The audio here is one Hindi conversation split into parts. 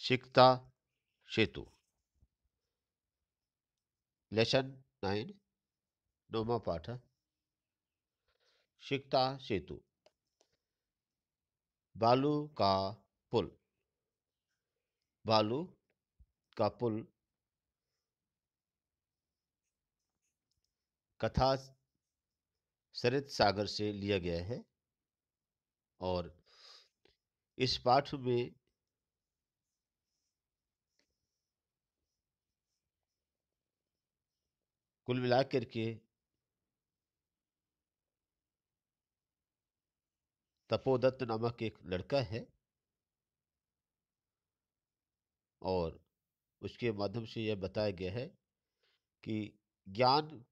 सिकता सेतु लेसन 9 नौवां पाठ है। सिकता सेतु बालू का पुल। बालू का पुल कथा सरित सागर से लिया गया है और इस पाठ में कुल मिलाकर के तपोदत्त नामक एक लड़का है और उसके माध्यम से यह बताया गया है कि ज्ञान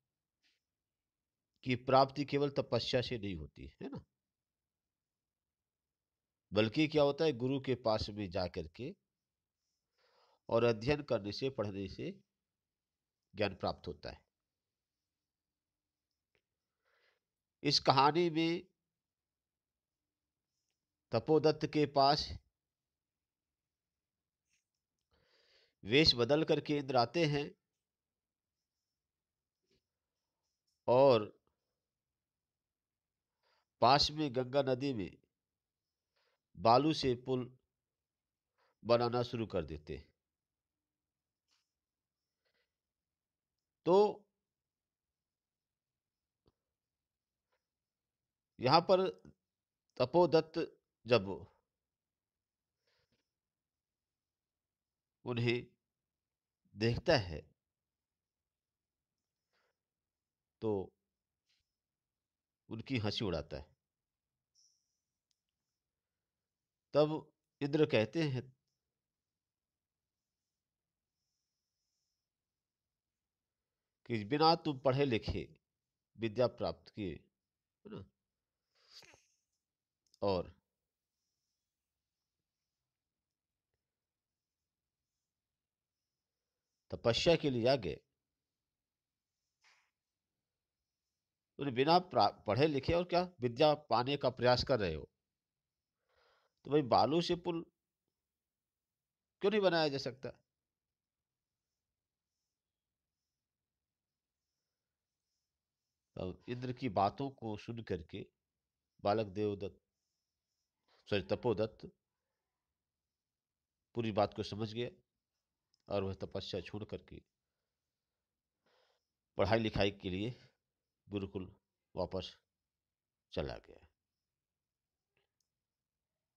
की प्राप्ति केवल तपस्या से नहीं होती है ना, बल्कि क्या होता है गुरु के पास में जा करके और अध्ययन करने से पढ़ने से ज्ञान प्राप्त होता है। इस कहानी में तपोदत्त के पास वेश बदल करके इंद्र आते हैं और पास में गंगा नदी में बालू से पुल बनाना शुरू कर देते हैं। तो यहां पर तपोदत्त जब उन्हें देखता है तो उनकी हंसी उड़ाता है। तब इंद्र कहते हैं कि बिना तुम पढ़े लिखे विद्या प्राप्त किए, है ना, और तपस्या के लिए आ गए, उन्हें बिना पढ़े लिखे और क्या विद्या पाने का प्रयास कर रहे हो, तो भाई बालू से पुल क्यों नहीं बनाया जा सकता। अब इंद्र की बातों को सुन करके बालक देवदत्त सॉरी तपोदत्त पूरी बात को समझ गया और वह तपस्या छोड़ करके पढ़ाई लिखाई के लिए गुरुकुल वापस चला गया।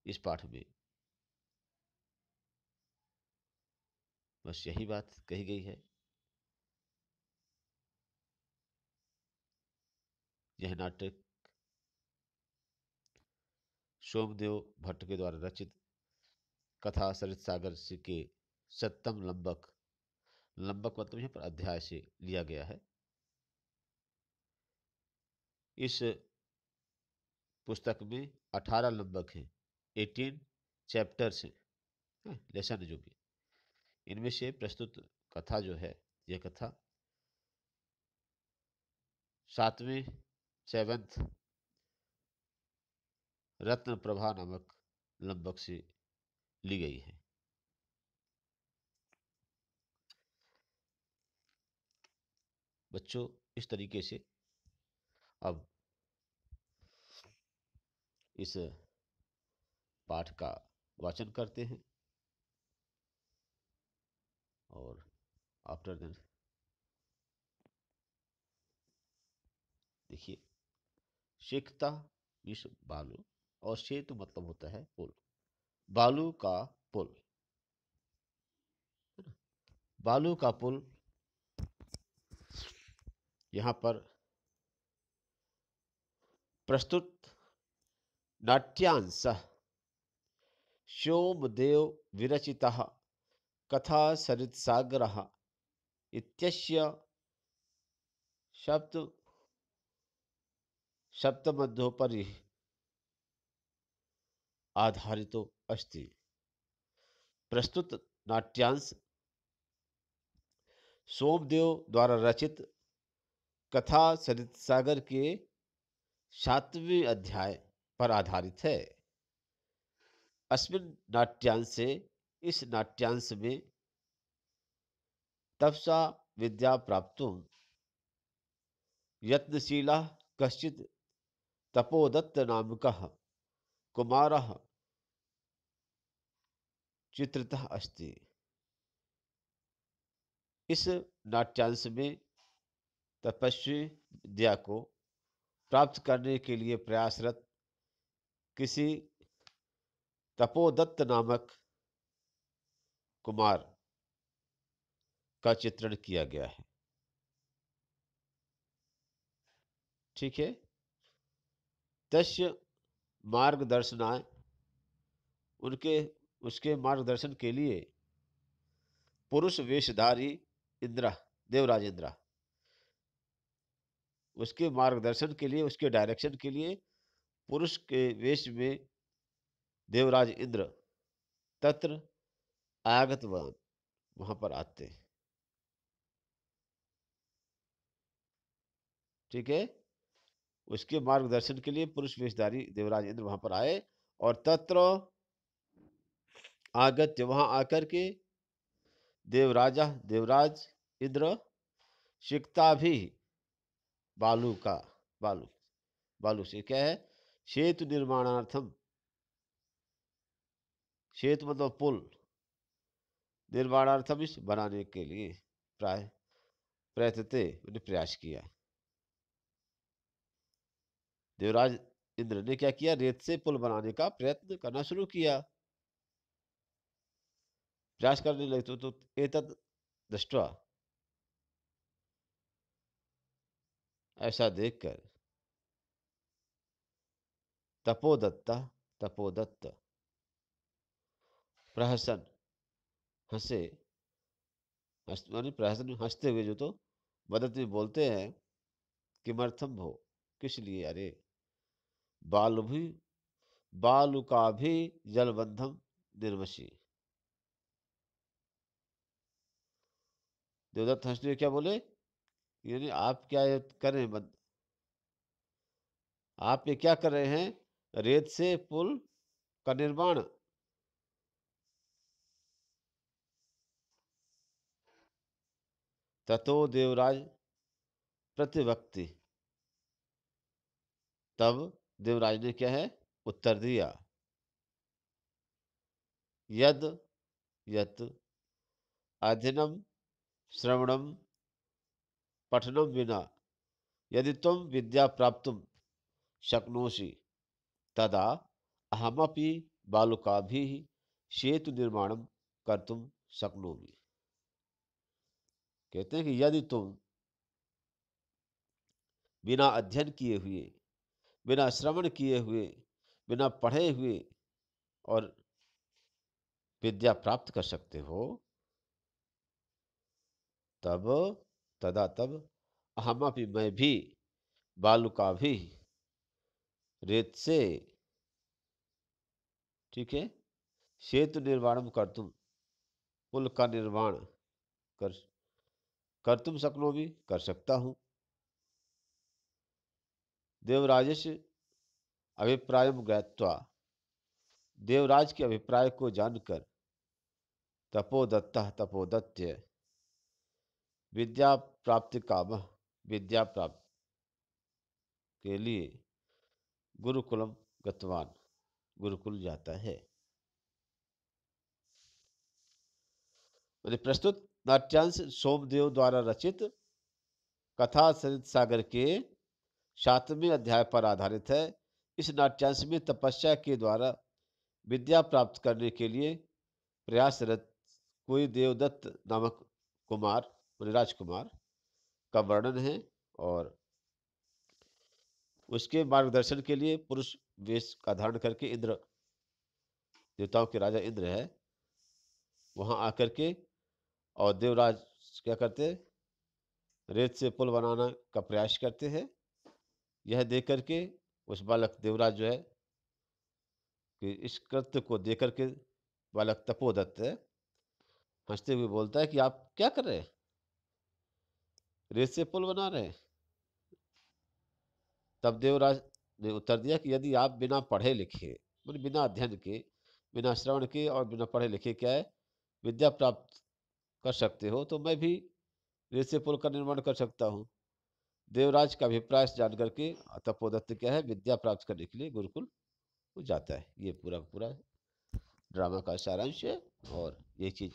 इस पाठ में बस यही बात कही गई है। यह नाटक सोमदेव भट्ट के द्वारा रचित कथा सरित सागर के सप्तम लंबक, लंबक मतलब यहाँ पर अध्याय से लिया गया है। इस पुस्तक में 18 लंबक हैं, 18 चैप्टर्स हैं, लेसन जो भी। इनमें से प्रस्तुत कथा जो है, यह कथा 7वें 7th रत्न प्रभा नामक लंबक से ली गई है। बच्चों इस तरीके से अब इस पाठ का वाचन करते हैं और आफ्टर देन देखिए, शेखता मीन्स बालू और सेतु मतलब होता है पुल। बालू का पुल, बालू का पुल यहां पर प्रस्तुत नाट्यांश सोमदेव विरचितः कथा सरित्सागरः इत्यस्य सप्त सप्तमध्योपरि आधारितो अस्ति। प्रस्तुत नाट्यांश सोमदेव द्वारा रचित कथा सरित्सागर के 7वें अध्याय पर आधारित है। अस्मिन् नाट्यांशे इस नाट्यांश में तपसा विद्या प्राप्तुम यत्नशीला कश्चित् तपोदत्त नामकः कुमारः चित्रितः अस्ति। इस नाट्यांश में तपस्वी विद्या को प्राप्त करने के लिए प्रयासरत किसी तपोदत्त नामक कुमार का चित्रण किया गया है। ठीक है। तस्य मार्गदर्शनाय, उनके उसके मार्गदर्शन के लिए पुरुष वेशधारी इंद्र, देवराज इंद्र, उसके मार्गदर्शन के लिए, उसके डायरेक्शन के लिए पुरुष के वेश में देवराज इंद्र तत्र आगतवान, वहां पर आते हैं। ठीक है। उसके मार्गदर्शन के लिए पुरुष वेशधारी देवराज इंद्र वहां पर आए और तत्र आगत्य, वहां आकर के देवराजा, देवराज इंद्र सिकता भी बालू का, बालू, बालू से क्या है, सेतु निर्माणार्थम, सेतु मतलब पुल, निर्माणार्थम इस बनाने के लिए प्राय प्रयत्नते, उन्हें प्रयास किया। देवराज इंद्र ने क्या किया, रेत से पुल बनाने का प्रयत्न करना शुरू किया, प्रयास करने लगे। तो एतत् दृष्ट्वा, ऐसा देखकर तपोदत्ता, तपोदत्त प्रहसन, हंसे, प्रहसन हंसते हुए, जो तो मदद में बोलते हैं, किमर्थम हो, किस लिए, अरे बालु भी, बालु का भी जलबंधम निर्वशी। देवदत्त हंसते हुए क्या बोले, यानी आप क्या ये कर रहे हैं, आप ये क्या कर रहे हैं, रेत से पुल का निर्माण। ततो देवराज प्रतिवक्ति, तब देवराज ने क्या है, उत्तर दिया, यद यत अध्ययनम श्रवणम पठनम विना यदि तुम विद्या प्राप्तुम शक्नोषि तदा अहमपि बालुकाभिः सेतु निर्माणम कर्तुम शक्नोमि। कहते हैं कि यदि तुम बिना अध्ययन किए हुए, बिना श्रवण किए हुए, बिना पढ़े हुए और विद्या प्राप्त कर सकते हो, तब, तदा तब, अहमपि मैं भी, बालुका भी, रेत से, ठीक है, सेतु निर्माणम कर तुम, पुल का निर्माण कर, कर तुम शक्नो भी, कर सकता हूं। देवराजस अभिप्राय ज्ञात्वा, देवराज के अभिप्राय को जानकर, तपोदत्त, तपोदत्य विद्या प्राप्ति काम, विद्या प्राप्त के लिए गुरुकुलम गतवान, गुरुकुल जाता है। प्रस्तुत नाट्यांश सोमदेव द्वारा रचित कथा सरित सागर के 7वें अध्याय पर आधारित है। इस नाट्यांश में तपस्या के द्वारा विद्या प्राप्त करने के लिए प्रयासरत कोई देवदत्त नामक कुमार, राजकुमार का वर्णन है और उसके मार्गदर्शन के लिए पुरुष वेश का धारण करके इंद्र, देवताओं के राजा इंद्र है, वहां आकर के, और देवराज क्या करते, रेत से पुल बनाना का प्रयास करते हैं। यह देख करके उस बालक देवराज जो है कि इस कृत्य को देख करके बालक तपोदत्त हंसते हुए बोलता है कि आप क्या कर रहे हैं, रेत से पुल बना रहे हैं। तब देवराज ने उत्तर दिया कि यदि आप बिना पढ़े लिखे, मतलब बिना अध्ययन के, बिना श्रवण के और बिना पढ़े लिखे क्या है, विद्या प्राप्त कर सकते हो तो मैं भी ऋषि पुल का निर्माण कर सकता हूँ। देवराज का अभिप्राय जान करके तपोदत्त क्या है, विद्या प्राप्त करने के लिए गुरुकुल को जाता है। ये पूरा का पूरा ड्रामा का सारांश है और ये चीज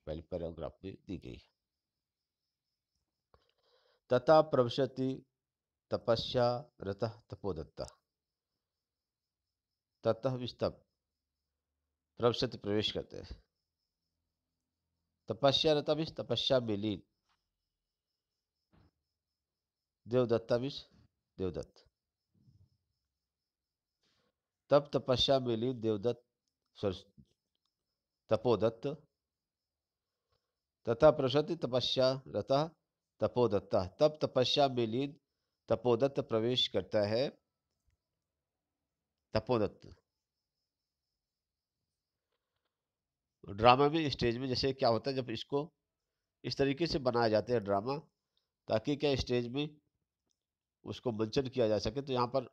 पहले पैराग्राफ में दी गई है। तथा प्रविशति तपस्या रतः तपोदत्ता। ततः विस्तव प्रविशति प्रवेश करते हैं। तपस्या रता मीन्स तपस्या में लीन। देवदत्ता मीन्स देवदत्त। तब तपस्या में लीन देवदत्त तपोदत्त। तथा प्रसति तपस्या रता तपोदत्ता। तब तपस्या में लीन तपोदत्त प्रवेश करता है। तपोदत्त ड्रामा में स्टेज में जैसे क्या होता है, जब इसको इस तरीके से बनाया जाता है ड्रामा, ताकि क्या स्टेज में उसको मंचन किया जा सके। तो यहाँ पर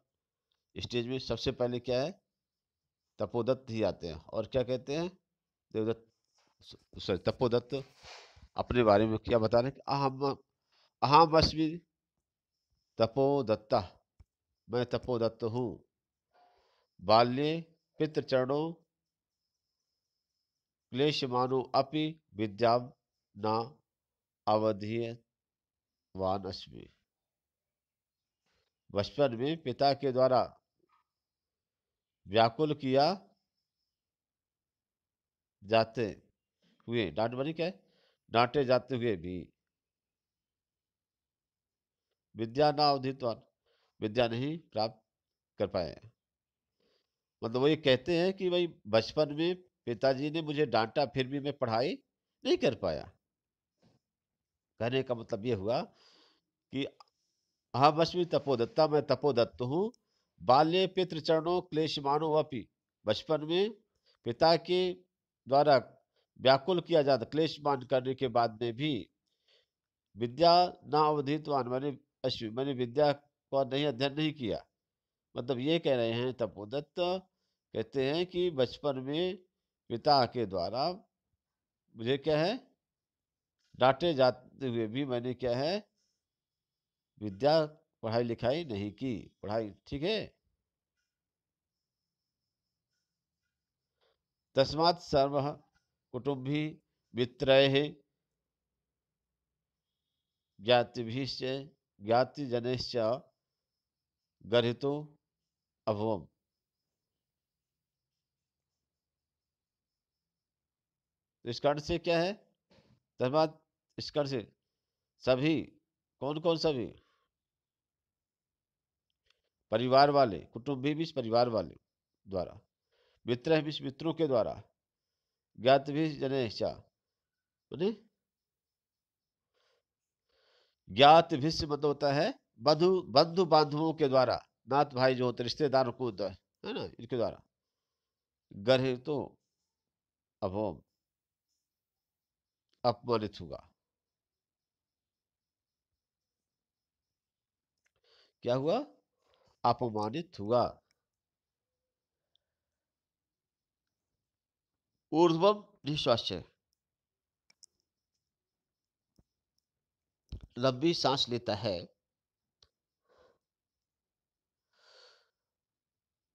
स्टेज में सबसे पहले क्या है, तपोदत्त ही आते हैं और क्या कहते हैं, देवदत्त सॉरी तपोदत्त अपने बारे में क्या बता रहे हैं कि अहम अहम अस्मि तपोदत्ता, मैं तपोदत्त हूँ। बाल्ये पितृचरणों क्लेशमानो अपि विद्यां न अवधीयवान अस्मि। बचपन में पिता के द्वारा व्याकुल किया जाते हुए, डांट बनी क्या है, डांटे जाते हुए भी विद्या न अवधितवान, विद्या नहीं प्राप्त कर पाए। मतलब वो ये कहते हैं कि भाई बचपन में पिताजी ने मुझे डांटा फिर भी मैं पढ़ाई नहीं कर पाया। कहने का मतलब ये हुआ कि अहम अस्मि तपोदत्ता, मैं तपोदत्त हूँ। बाल्य पितृ चरणों क्लेश मानो अपि, बचपन में पिता के द्वारा व्याकुल किया जाता क्लेश मान करने के बाद में भी विद्या ना अवधितवान, मैंने विद्या को नहीं अध्ययन नहीं किया। मतलब ये कह रहे हैं तपोदत्त, कहते हैं कि बचपन में पिता के द्वारा मुझे क्या है, डांटे जाते हुए भी मैंने क्या है, विद्या पढ़ाई लिखाई नहीं की। पढ़ाई ठीक है। तस्मात् सर्व कुटुंबी मित्रैः ज्ञातिभिश्च ज्ञातिजनैश्च गर्हितो अभवम्। तो इस कारण से क्या है, तस्मात् इस कारण से सभी, कौन कौन सभी, परिवार वाले, कुटुंबी भी परिवार वाले द्वारा, मित्र भी मित्रों के द्वारा, ज्ञात भी जनेश्च माने ज्ञात भिष्य मतलब होता है बंधु बंधु बांधवों के द्वारा, नात भाई जो होते रिश्तेदारों को है ना, इनके द्वारा गर्ह तो अभोम अपमानित हुआ। क्या हुआ, अपमानित हुआ। ऊर्ध्वम निश्वास, लंबी सांस लेता है।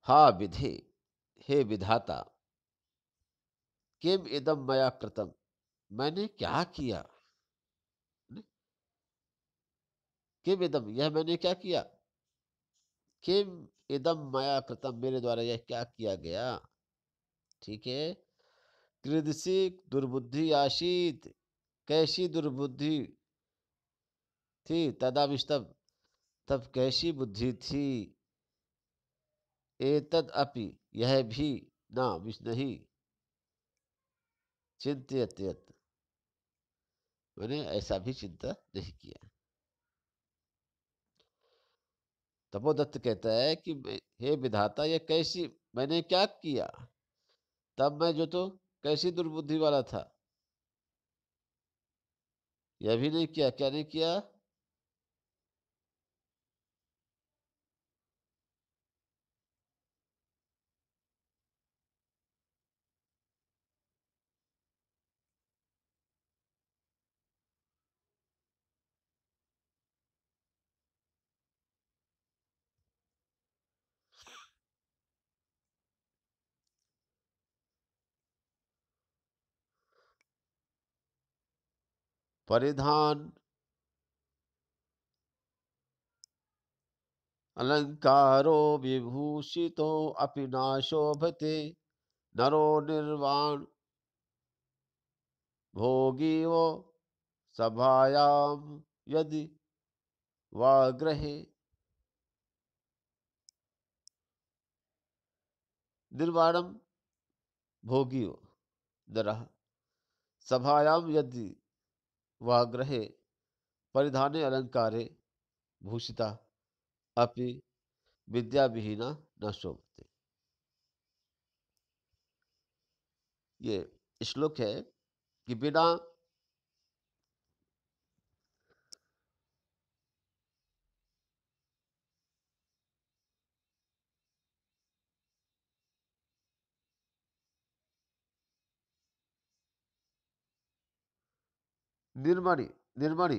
हा विधे, हे विधाता, किम इदम मया कृतम, मैंने क्या किया। किम इदम, यह मैंने क्या किया। किम इदम मया कृतम, मेरे द्वारा यह क्या किया गया। ठीक है। कृदसी दुर्बुद्धि आशीत, कैसी दुर्बुद्धि थी, तदा विस्तव, तब कैसी बुद्धि थी। एतद अपि, यह भी, ना विष नहीं, चिंतित, मैंने ऐसा भी चिंता नहीं किया। तपोदत्त कहता है कि हे विधाता, यह कैसी, मैंने क्या किया। तब मैं जो तो कैसी दुर्बुद्धि वाला था, यह भी नहीं किया। क्या नहीं किया, परिधान अलंकारो विभूषितो अपि न शोभते नरो निर्वाण भोगी वो सभायाम यदि वा गृहे। निर्वाणम भोगी वो नरः सभायाम यदि वा गृहे परिधाने अलंकारे भूषिता अपि विद्या विहीना न शोभते। ये श्लोक है कि बिना निर्मणि, निर्मणि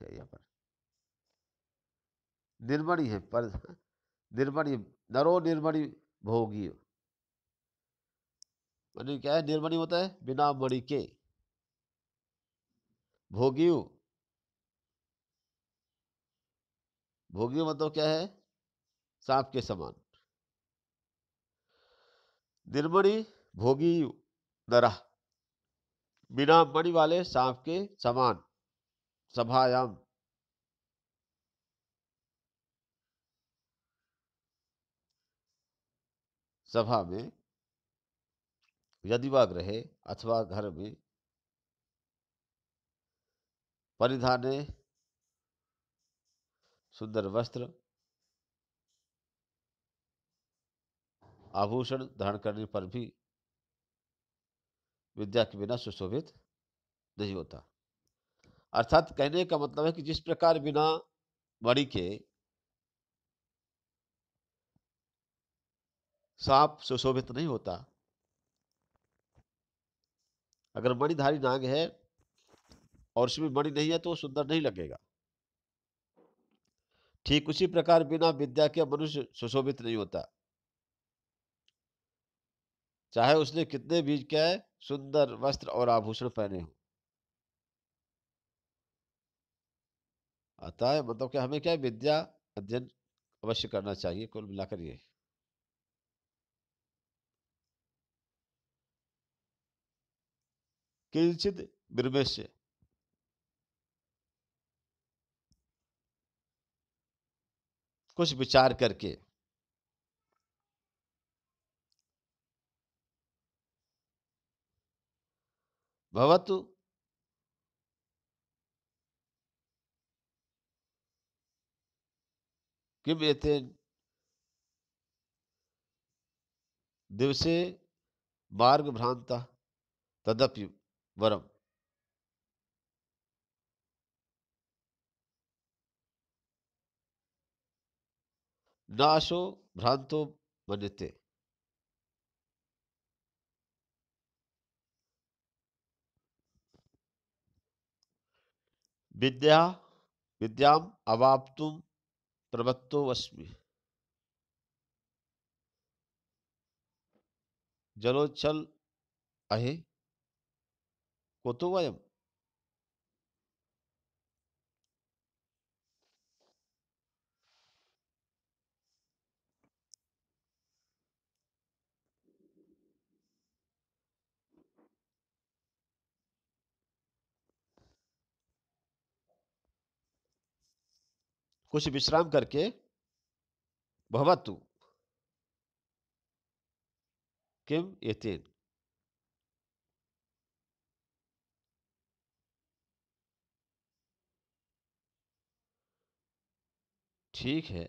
है यहाँ पर, निर्मणि है पर, निर्मणि नरो निर्मणि भोगी, माने क्या है? निर्मणि होता है बिना मणि के, भोगी, भोगी मतलब क्या है? सांप के समान। निर्मणि भोगी नरः, बिना मणि वाले सांप के समान। सभायाम, सभा में, यदि वह रहे अथवा घर में, परिधाने सुंदर वस्त्र, आभूषण धारण करने पर भी विद्या के बिना सुशोभित नहीं होता। अर्थात कहने का मतलब है कि जिस प्रकार बिना मणि के सांप सुशोभित नहीं होता, अगर मणिधारी नाग है और उसमें मणि नहीं है तो वो सुंदर नहीं लगेगा। ठीक उसी प्रकार बिना विद्या के मनुष्य सुशोभित नहीं होता, चाहे उसने कितने भी क्या है सुंदर वस्त्र और आभूषण पहने हो। अतः मतलब क्या हमें क्या है? विद्या अध्ययन अवश्य करना चाहिए। कुल मिलाकर ये किंचित विमर्श, कुछ विचार करके, भवतु किम एते दिवसे मार्ग भ्रांता तदपि वरम, नाशो भ्रांतो मन्यते। विद्या विद्याम अवाप्तुम प्रवत्तो अस्मि, जलोच्छल अहे कुतो वयम। कुछ विश्राम करके, भवतु किम एतेन, ठीक है,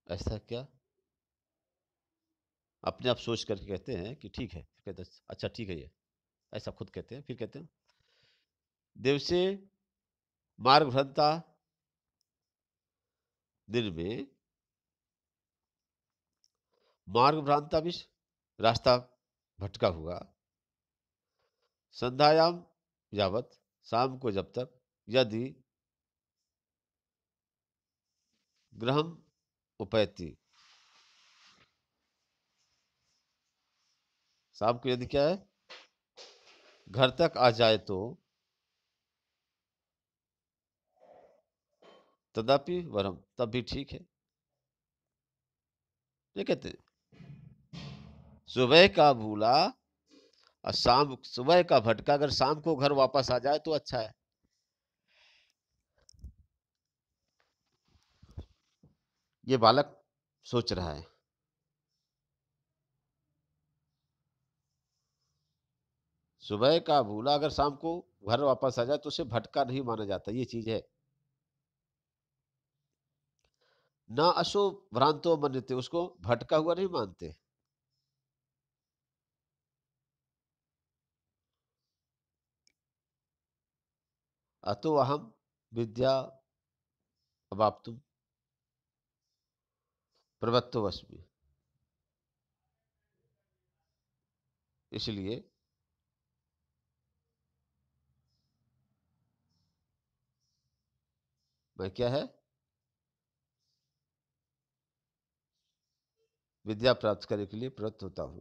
ऐसा क्या? अपने आप सोच करके कहते हैं कि ठीक है, फिर कहते हैं अच्छा ठीक है ये, ऐसा खुद कहते हैं। फिर कहते हैं दिवसे मार्ग भ्रंता, दिन में मार्ग भ्रांता भी रास्ता भटका हुआ, संध्यायाम यावत शाम को जब तक, यदि ग्रहम उपैति, शाम को यदि क्या है घर तक आ जाए तो तदापि वरम, तब भी ठीक है। ये कहते हैं सुबह का भूला और शाम, सुबह का भटका अगर शाम को घर वापस आ जाए तो अच्छा है। ये बालक सोच रहा है। सुबह का भूला अगर शाम को घर वापस आ जाए तो उसे भटका नहीं माना जाता, ये चीज है। ना अशो भ्रांतो मनते, उसको भटका हुआ नहीं मानते। अतो अहम विद्या अवाप्तुम प्रवत्तो अस्मि, इसलिए मैं क्या है, विद्या प्राप्त करने के लिए प्रवृत्त होता हूं।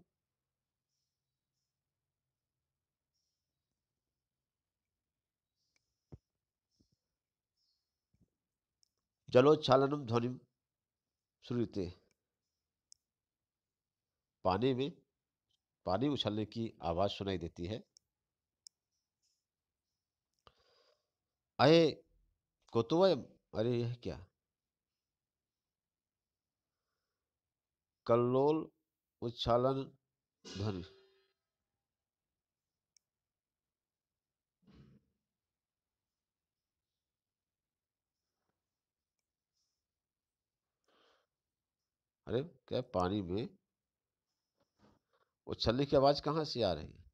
जलोच्छालनम ध्वनिम श्रूयते, पानी में पानी उछलने की आवाज सुनाई देती है। अये कोतुवयम, अरे यह क्या, कल्लोल उच्छालन ध्वनि। अरे क्या पानी में उछलने की आवाज कहां से आ रही है?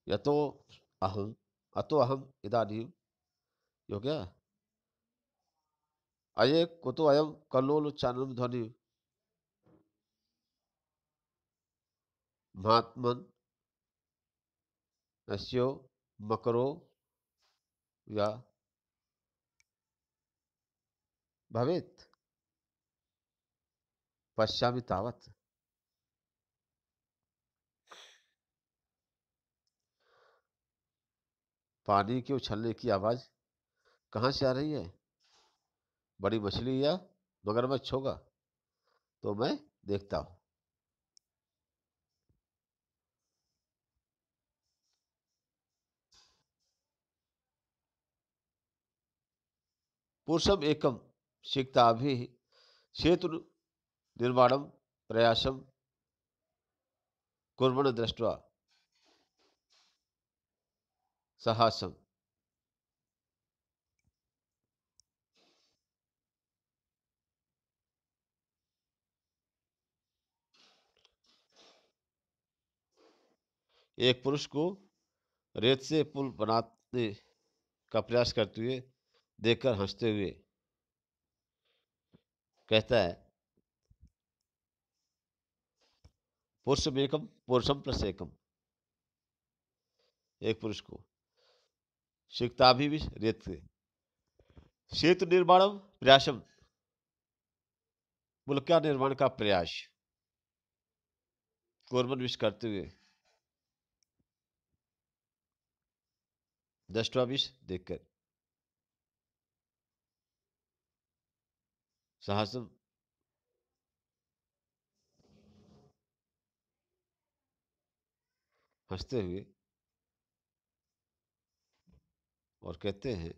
या तो अहम, अतो अहम इदानीम, ये हो गया। अये कुतो अयम कल्लोल उच्चारण ध्वनि महात्मन नस्यो मकरो या भवेत पश्यामि तावत। पानी के उछलने की आवाज कहां से आ रही है? बड़ी मछली या मगरमच्छ होगा, तो मैं देखता हूं। पुरुषम एकम सिक्ताभि सेतु निर्माणम प्रयासम कुर्मण दृष्टवा साहसम। एक पुरुष को रेत से पुल बनाने का प्रयास करते हुए देखकर हंसते हुए कहता है, पुरुषम एकम पुरुषम प्लस एकम, एक पुरुष को सिक्ताभि भी रेत से सेतु निर्माणम प्रयासम, पुल का निर्माण का प्रयास कुर्मन विश करते हुए दृष्टवा विश देखकर साहसम हंसते हुए और कहते हैं,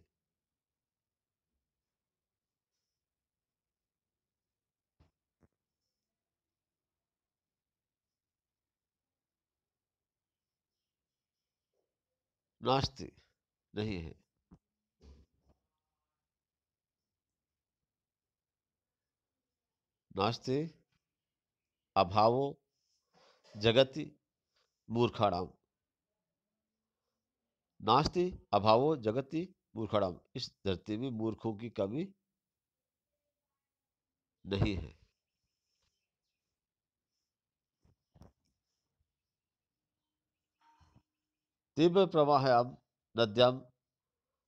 नास्ति, नहीं है, नास्ति अभावो जगति मूर्खाणाम, नास्ति अभावो जगति मूर्खाणाम, इस धरती में मूर्खों की कमी नहीं है। तीव्र प्रवाह अब नद्याम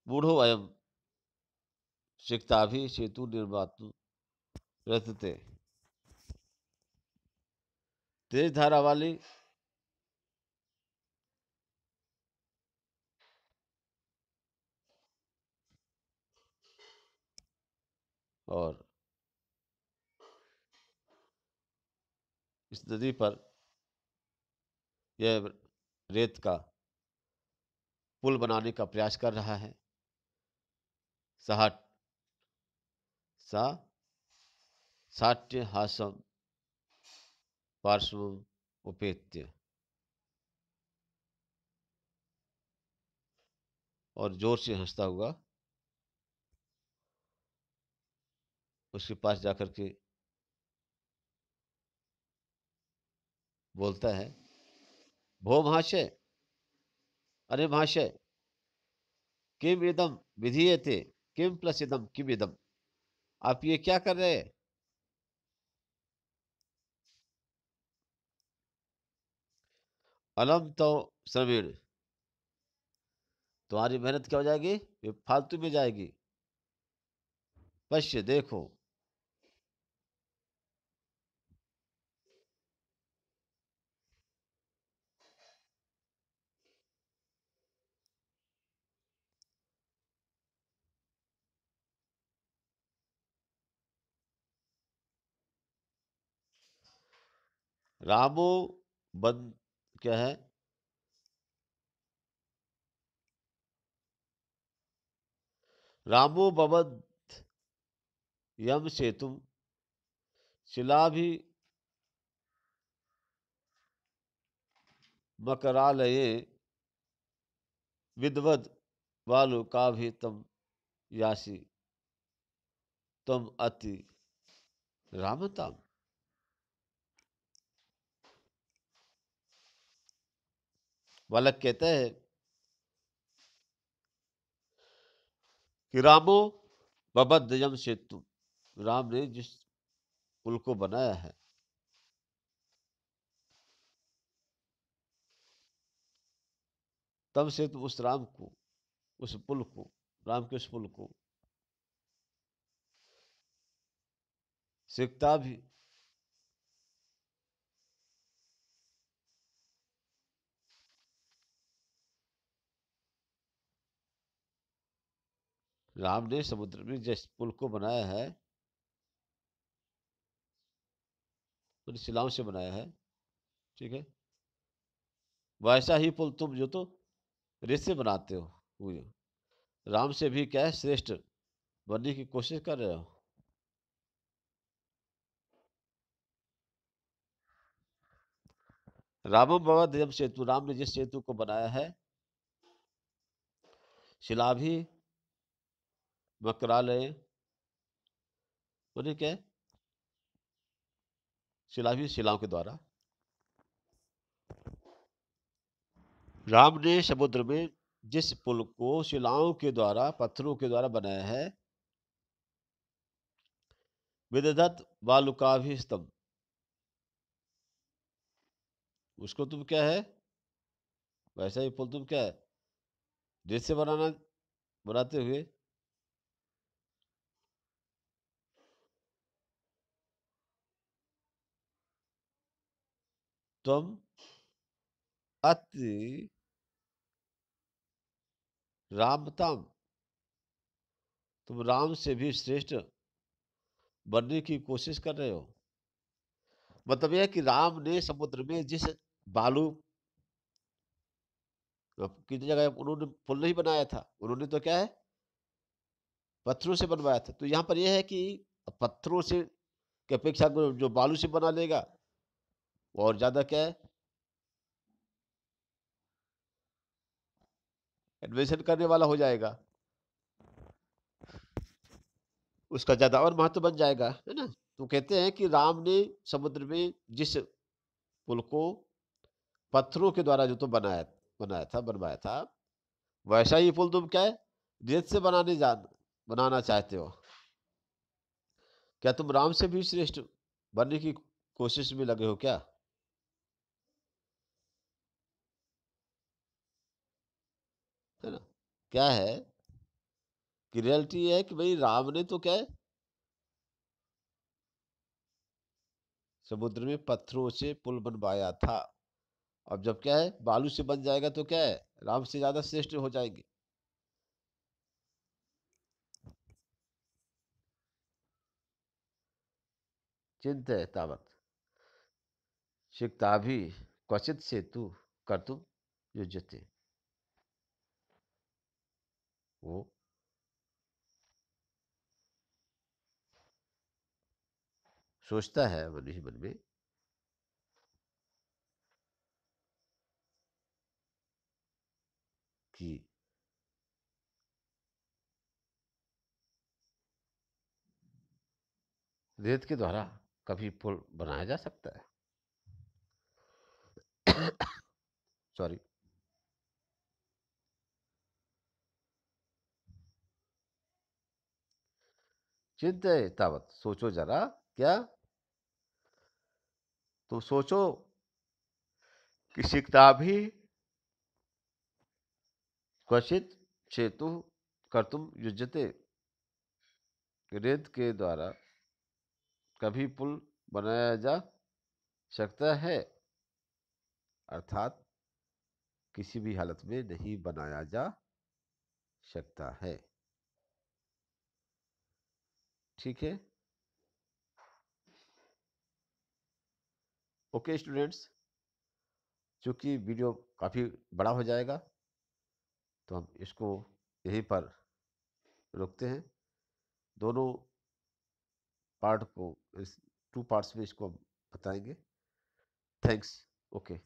मूढ़ो अयम सिक्ताभि सेतु निर्मातु रतते। तेज धारा वाली और इस नदी पर यह रेत का पुल बनाने का प्रयास कर रहा है। साहट सा साट्य हासम पार्श्व उपेत्य, और जोर से हंसता हुआ उसके पास जाकर के बोलता है, भो महाशय, अरे महाशय, किम इदम विधीयते, किम प्लस इदम किम इदम, आप ये क्या कर रहे हैं? अलम तो श्रवीण, तुम्हारी मेहनत क्या हो जाएगी? ये फालतू में जाएगी। पश्य देखो, रामो बंद क्या है? रामो बबद यम सेतुम शिलाभि मकरालये विद्वद वालु का भी तम यासी तम अति रामताम। बालक कहते हैं कि रामो बबद यम सेतु, राम ने जिस पुल को बनाया है, तब से तुम उस राम को, उस पुल को, राम के उस पुल को सीखता भी, राम ने समुद्र में जिस पुल को बनाया है, उन शिलाओं से बनाया है, ठीक है, वैसा ही पुल तुम जो तो रेत से बनाते हो, हुए राम से भी क्या है, श्रेष्ठ बनने की कोशिश कर रहे हो। रामम भवद यम सेतु, राम ने जिस सेतु को बनाया है, शिलाभि मकरालय, उन्हें क्या है, शिलाभि शिलाओं के द्वारा, राम ने समुद्र में जिस पुल को शिलाओं के द्वारा, पत्थरों के द्वारा बनाया है, विदधत वालुकाभि स्तंभ, उसको तुम क्या है, वैसा ही पुल तुम क्या है, जैसे बनाना, बनाते हुए तुम अति रामताम, तुम राम से भी श्रेष्ठ बनने की कोशिश कर रहे हो। मतलब यह है कि राम ने समुद्र में जिस बालू की जगह उन्होंने पुल नहीं बनाया था, उन्होंने तो क्या है, पत्थरों से बनवाया था। तो यहाँ पर यह है कि पत्थरों से की अपेक्षा जो बालू से बना लेगा और ज्यादा क्या है, एडवेंचर करने वाला हो जाएगा, उसका ज्यादा और महत्व बन जाएगा, है ना। तो कहते हैं कि राम ने समुद्र में जिस पुल को पत्थरों के द्वारा जो तो बनाया बनाया था, बनवाया था, वैसा ही पुल तुम क्या है, रेत से बनाना चाहते हो। क्या तुम राम से भी श्रेष्ठ बनने की कोशिश में लगे हो क्या? है ना। क्या है कि रियलिटी ये है कि भाई राम ने तो क्या है, समुद्र में पत्थरों से पुल बनवाया था। अब जब क्या है बालू से बन जाएगा तो क्या है राम से ज्यादा श्रेष्ठ हो जाएंगे। चिंत है तावत शिक्ताभि क्वचित सेतु कर्तुम युज्यते। वो सोचता है मन ही मन में कि रेत के द्वारा कभी पुल बनाया जा सकता है। सॉरी। चिंत है तावत सोचो जरा। क्या तुम सोचो कि शिक्ताभि क्वचित सेतु कर्तुम युज्यते, रेत के द्वारा कभी पुल बनाया जा सकता है, अर्थात किसी भी हालत में नहीं बनाया जा सकता है। ठीक है। ओके स्टूडेंट्स, चूंकि वीडियो काफ़ी बड़ा हो जाएगा तो हम इसको यहीं पर रोकते हैं। दोनों पार्ट को इस 2 पार्ट्स में इसको हम बताएंगे। थैंक्स। ओके।